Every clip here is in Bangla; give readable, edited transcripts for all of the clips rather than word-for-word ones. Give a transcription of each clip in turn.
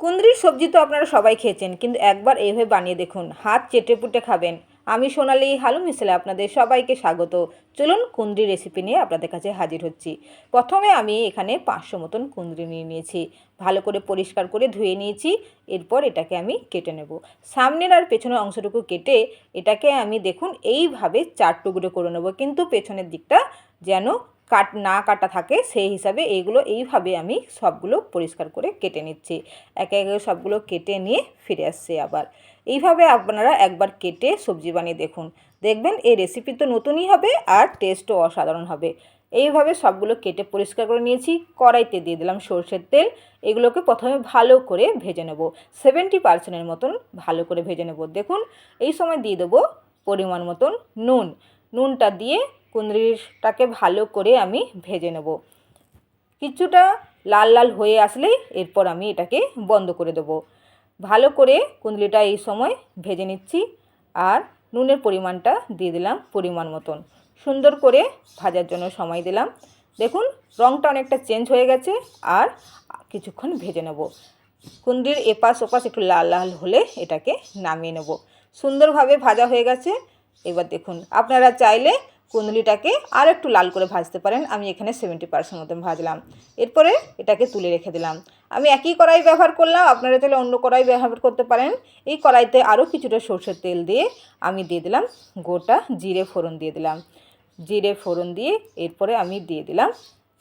কুঁদরির সবজি তো আপনারা সবাই খেয়েছেন, কিন্তু একবার এইভাবে বানিয়ে দেখুন, হাত চেটেপুটে খাবেন। আমি সোনালি হালুম মিশেলে আপনাদের সবাইকে স্বাগত। চলুন কুঁদরি রেসিপি নিয়ে আপনাদের কাছে হাজির হচ্ছি। প্রথমে আমি এখানে 500 মতন কুঁদরি নিয়ে নিয়েছি, ভালো করে পরিষ্কার করে ধুয়ে নিয়েছি। এরপর এটাকে আমি কেটে নেব। সামনের আর পেছনের অংশটুকু কেটে এটাকে আমি দেখুন এইভাবে 4 টুকরো করে নেব, কিন্তু পেছনের দিকটা যেন না কাটা থাকে সেই হিসাবে এইগুলো এইভাবে আমি সবগুলো পরিষ্কার করে কেটে নিচ্ছি। একে একে সবগুলো কেটে নিয়ে ফিরে আসছে আবার। এইভাবে আপনারা একবার কেটে সবজি বানিয়ে দেখুন, দেখবেন এই রেসিপি তো নতুনই হবে আর টেস্টও অসাধারণ হবে। এইভাবে সবগুলো কেটে পরিষ্কার করে নিয়েছি। কড়াইতে দিয়ে দিলাম সরষের তেল। এগুলোকে প্রথমে ভালো করে ভেজে নেব, 70% মতন ভালো করে ভেজে নেব। দেখুন এই সময় দিয়ে দেবো পরিমাণ মতন নুন। নুনটা দিয়ে কুঁদরিটাকে ভালো করে আমি ভেজে নেব। কিছুটা লাল লাল হয়ে আসলে এরপর আমি এটাকে বন্ধ করে দেব। ভালো করে কুঁদরিটা এই সময় ভেজে নিচ্ছি। আর নুনের পরিমাণটা দিয়ে দিলাম পরিমাণ মতন। সুন্দর করে ভাজার জন্য সময় দিলাম। দেখুন রঙটা অনেকটা চেঞ্জ হয়ে গেছে। আর কিছুক্ষণ ভেজে নেব। কুঁদরির এপাশ ওপাশ একটু লাল লাল হলে এটাকে নামিয়ে নেব। সুন্দরভাবে ভাজা হয়ে গেছে। এবার দেখুন আপনারা চাইলে কুঁদরিটাকে আর একটু লাল করে ভাজতে পারেন। আমি এখানে 70% মতন ভাজলাম। এরপরে এটাকে তুলে রেখে দিলাম। আমি একই কড়াই ব্যবহার করলাম, আপনারা তাহলে অন্য কড়াই ব্যবহার করতে পারেন। এই কড়াইতে আরও কিছুটা সরষের তেল দিয়ে আমি দিয়ে দিলাম গোটা জিরে ফোড়ন দিয়ে দিলাম। জিরে ফোড়ন দিয়ে এরপরে আমি দিয়ে দিলাম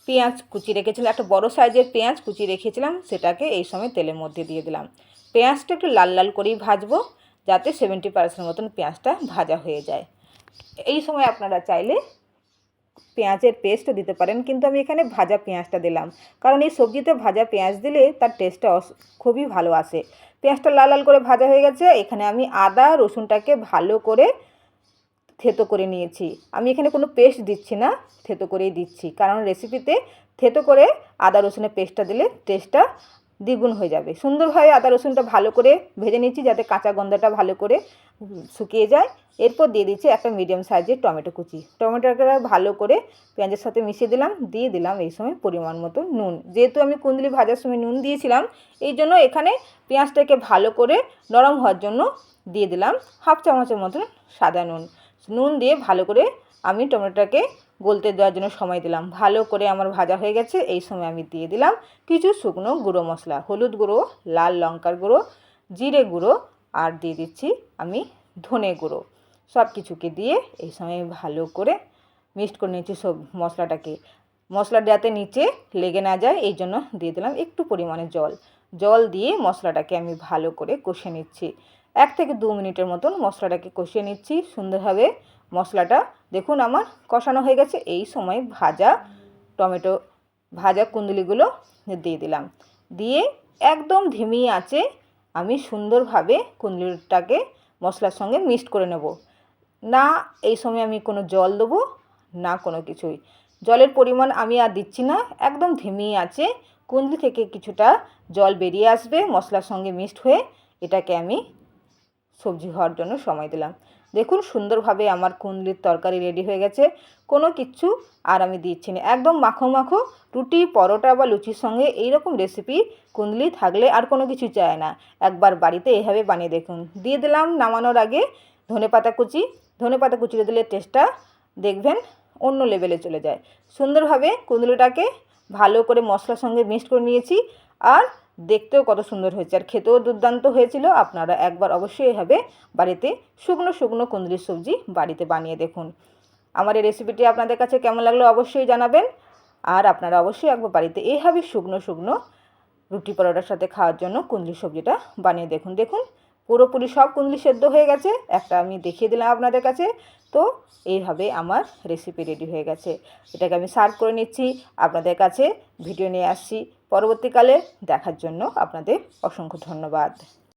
পেঁয়াজ কুচি রেখেছিলাম, একটা বড় সাইজের পেঁয়াজ কুচি রেখেছিলাম, সেটাকে এই সময় তেলের মধ্যে দিয়ে দিলাম। পেঁয়াজটা একটু লাল লাল করেই ভাজবো, যাতে 70% মতন পেঁয়াজটা ভাজা হয়ে যায়। এই সময় আপনারা চাইলে পেঁয়াজের পেস্টও দিতে পারেন, কিন্তু আমি এখানে ভাজা পেঁয়াজটা দিলাম, কারণ এই সবজিতে ভাজা পেঁয়াজ দিলে তার টেস্টটা খুবই ভালো আসে। পেঁয়াজটা লাল লাল করে ভাজা হয়ে গেছে। এখানে আমি আদা রসুনটাকে ভালো করে থেতো করে নিয়েছি। আমি এখানে কোনো পেস্ট দিচ্ছি না, থেতো করেই দিচ্ছি, কারণ রেসিপিতে থেতো করে আদা রসুনের পেস্টটা দিলে টেস্টটা দ্বিগুণ হয়ে যাবে। সুন্দরভাবে আদা রসুনটা ভালো করে ভেজে নিচ্ছি, যাতে কাঁচা গন্ধটা ভালো করে শুকিয়ে যায়। এরপর দিয়ে দিচ্ছি একটা মিডিয়াম সাইজের টমেটো কুচি। টমেটোটা ভালো করে পেঁয়াজের সাথে মিশিয়ে দিলাম। দিয়ে দিলাম এই সময় পরিমাণ মতো নুন। যেহেতু আমি কুঁদরি ভাজার সময় নুন দিয়েছিলাম, এই জন্য এখানে পেঁয়াজটাকে ভালো করে নরম হওয়ার জন্য দিয়ে দিলাম হাফ চামচের মতন সাদা নুন। নুন দিয়ে ভালো করে আমি টমেটোটাকে গলতে দেওয়ার জন্য সময় দিলাম। ভালো করে আমার ভাজা হয়ে গেছে। এই সময় আমি দিয়ে দিলাম কিছু শুকনো গুঁড়ো মশলা, হলুদ গুঁড়ো, লাল লঙ্কার গুঁড়ো, জিরে গুঁড়ো, আর দিয়ে দিচ্ছি আমি ধনে গুঁড়ো। সব কিছুকে দিয়ে এই সময় ভালো করে মিক্সড করে নিচ্ছি সব মশলাটাকে। মশলা যাতে নিচে লেগে না যায় এই জন্য দিয়ে দিলাম একটু পরিমাণে জল। জল দিয়ে মশলাটাকে আমি ভালো করে কষে নিচ্ছি। 1 থেকে 2 মিনিটের মতন মশলাটাকে কষিয়ে নিচ্ছি সুন্দরভাবে। মশলাটা দেখুন আমার কষানো হয়ে গেছে। এই সময় ভাজা কুঁদরিগুলো দিয়ে দিলাম। দিয়ে একদম ধিমি আঁচে আমি সুন্দরভাবে কুঁদরিটাকে মশলার সঙ্গে মিক্সড করে নেব। না এই সময় আমি কোনো জল দেবো না কোনো কিছুই। জলের পরিমাণ আমি আর দিচ্ছি না। একদম ধিমি আঁচে কুঁদরি থেকে কিছুটা জল বেরিয়ে আসবে মশলার সঙ্গে মিক্সড হয়ে। এটাকে আমি সবজি হওয়ার জন্য সময় দিলাম। দেখুন সুন্দরভাবে আমার কুঁদরির তরকারি রেডি হয়ে গেছে। কোনো কিচ্ছু আর আমি দিচ্ছি না, একদম মাখো মাখো। রুটি, পরোটা বা লুচির সঙ্গে এইরকম রেসিপি কুঁদরি থাকলে আর কোনো কিছু চায় না। একবার বাড়িতে এভাবে বানিয়ে দেখুন। দিয়ে দিলাম নামানোর আগে ধনেপাতা কুচি। ধনেপাতা কুচিটা দিলে টেস্টটা দেখবেন অন্য লেভেলে চলে যায়। সুন্দরভাবে কুঁদরিটাকে ভালো করে মশলার সঙ্গে মিক্সড করে নিয়েছি। আর দেখতেও কত সুন্দর হয়েছে, আর খেতেও দুর্দান্ত হয়েছিল। আপনারা একবার অবশ্যই এভাবে বাড়িতে শুকনো শুকনো কুঁদরির সবজি বাড়িতে বানিয়ে দেখুন। আমার এই রেসিপিটি আপনাদের কাছে কেমন লাগলো অবশ্যই জানাবেন। আর আপনারা অবশ্যই একবার বাড়িতে এইভাবে শুকনো শুকনো রুটি পরোটার সাথে খাওয়ার জন্য কুঁদরি সবজিটা বানিয়ে দেখুন। দেখুন পুরোপুরি সব কুঁদরি সেদ্ধ হয়ে গেছে। একটা আমি দেখিয়ে দিলাম আপনাদের কাছে। তো এইভাবে আমার রেসিপি রেডি হয়ে গেছে। এটাকে আমি সার্ভ করে নিচ্ছি আপনাদের কাছে। ভিডিও নিয়ে আসছি পরবর্তীকালে। দেখার জন্য আপনাদের অসংখ্য ধন্যবাদ।